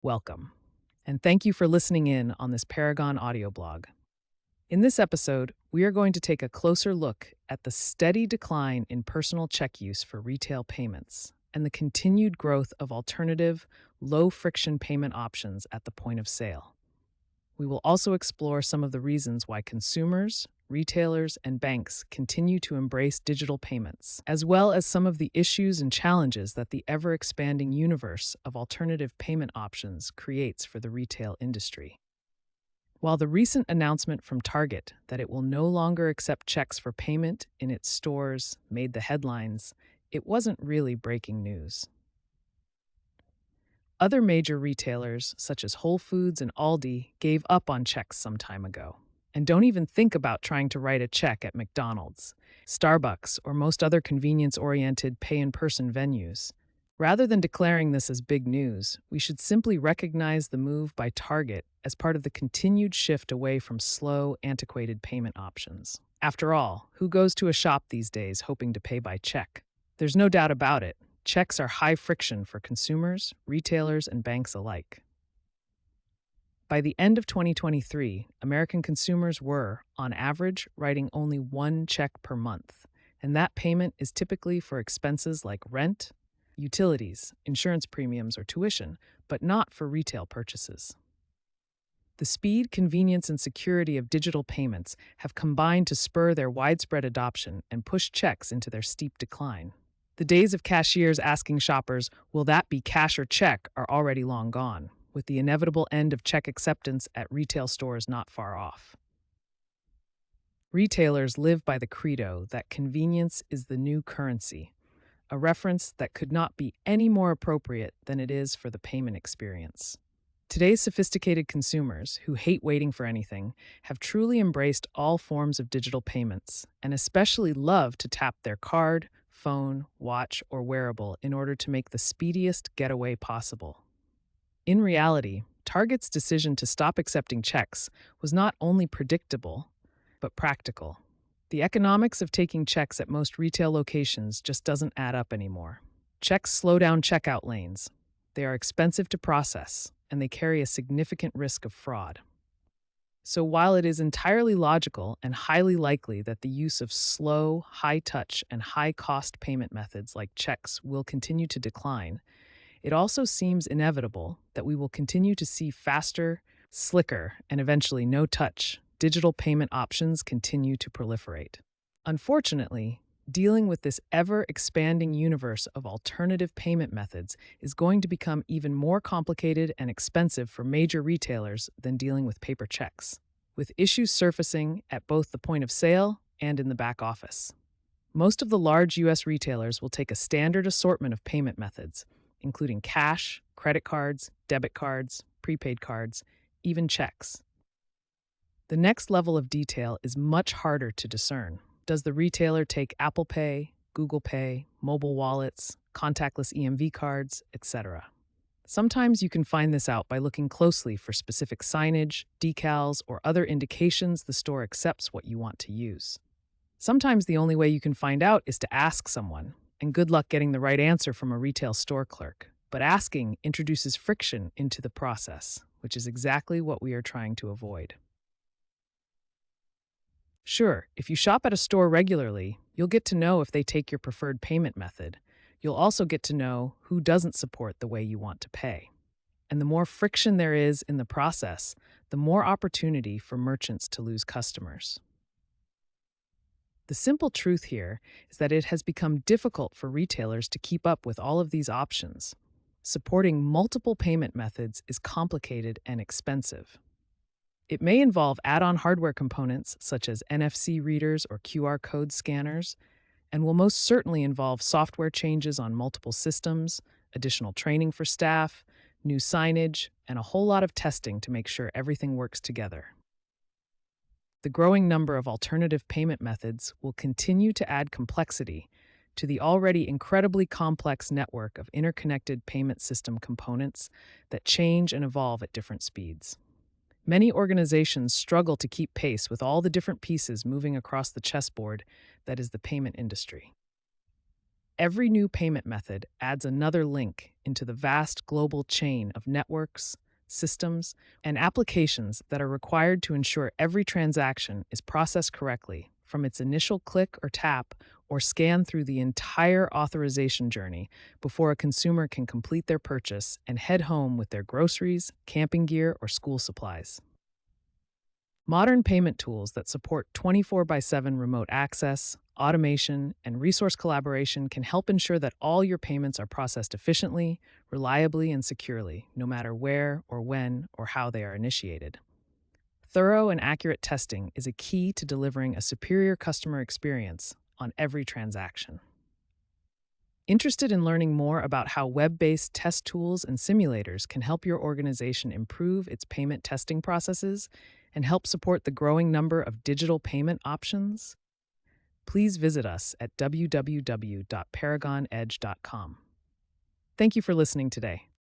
Welcome, and thank you for listening in on this Paragon audio blog. In this episode, we are going to take a closer look at the steady decline in personal check use for retail payments and the continued growth of alternative, low-friction payment options at the point of sale. We will also explore some of the reasons why consumers, retailers, and banks continue to embrace digital payments, as well as some of the issues and challenges that the ever-expanding universe of alternative payment options creates for the retail industry. While the recent announcement from Target that it will no longer accept checks for payment in its stores made the headlines, it wasn't really breaking news. Other major retailers, such as Whole Foods and Aldi, gave up on checks some time ago. And don't even think about trying to write a check at McDonald's, Starbucks, or most other convenience-oriented pay-in-person venues. Rather than declaring this as big news, we should simply recognize the move by Target as part of the continued shift away from slow, antiquated payment options. After all, who goes to a shop these days hoping to pay by check? There's no doubt about it. Checks are high friction for consumers, retailers, and banks alike. By the end of 2023, American consumers were, on average, writing only one check per month, and that payment is typically for expenses like rent, utilities, insurance premiums, or tuition, but not for retail purchases. The speed, convenience, and security of digital payments have combined to spur their widespread adoption and push checks into their steep decline. The days of cashiers asking shoppers, "Will that be cash or check?" are already long gone, with the inevitable end of check acceptance at retail stores not far off. Retailers live by the credo that convenience is the new currency, a reference that could not be any more appropriate than it is for the payment experience. Today's sophisticated consumers, who hate waiting for anything, have truly embraced all forms of digital payments and especially love to tap their card, phone, watch, or wearable in order to make the speediest getaway possible. In reality, Target's decision to stop accepting checks was not only predictable, but practical. The economics of taking checks at most retail locations just doesn't add up anymore. Checks slow down checkout lanes. They are expensive to process, and they carry a significant risk of fraud. So while it is entirely logical and highly likely that the use of slow, high-touch, and high-cost payment methods like checks will continue to decline, it also seems inevitable that we will continue to see faster, slicker, and eventually no-touch digital payment options continue to proliferate. Unfortunately, dealing with this ever-expanding universe of alternative payment methods is going to become even more complicated and expensive for major retailers than dealing with paper checks, with issues surfacing at both the point of sale and in the back office. Most of the large U.S. retailers will take a standard assortment of payment methods, including cash, credit cards, debit cards, prepaid cards, even checks. The next level of detail is much harder to discern. Does the retailer take Apple Pay, Google Pay, mobile wallets, contactless EMV cards, etc.? Sometimes you can find this out by looking closely for specific signage, decals, or other indications the store accepts what you want to use. Sometimes the only way you can find out is to ask someone, and good luck getting the right answer from a retail store clerk. But asking introduces friction into the process, which is exactly what we are trying to avoid. Sure, if you shop at a store regularly, you'll get to know if they take your preferred payment method. You'll also get to know who doesn't support the way you want to pay. And the more friction there is in the process, the more opportunity for merchants to lose customers. The simple truth here is that it has become difficult for retailers to keep up with all of these options. Supporting multiple payment methods is complicated and expensive. It may involve add-on hardware components such as NFC readers or QR code scanners, and will most certainly involve software changes on multiple systems, additional training for staff, new signage, and a whole lot of testing to make sure everything works together. The growing number of alternative payment methods will continue to add complexity to the already incredibly complex network of interconnected payment system components that change and evolve at different speeds. Many organizations struggle to keep pace with all the different pieces moving across the chessboard that is the payment industry. every new payment method adds another link into the vast global chain of networks, systems, and applications that are required to ensure every transaction is processed correctly, from its initial click or tap or scan through the entire authorization journey before a consumer can complete their purchase and head home with their groceries, camping gear, or school supplies. Modern payment tools that support 24/7 remote access, automation, and resource collaboration can help ensure that all your payments are processed efficiently, reliably, and securely, no matter where or when or how they are initiated. Thorough and accurate testing is a key to delivering a superior customer experience on every transaction. Interested in learning more about how web-based test tools and simulators can help your organization improve its payment testing processes and help support the growing number of digital payment options? Please visit us at www.paragonedge.com. Thank you for listening today.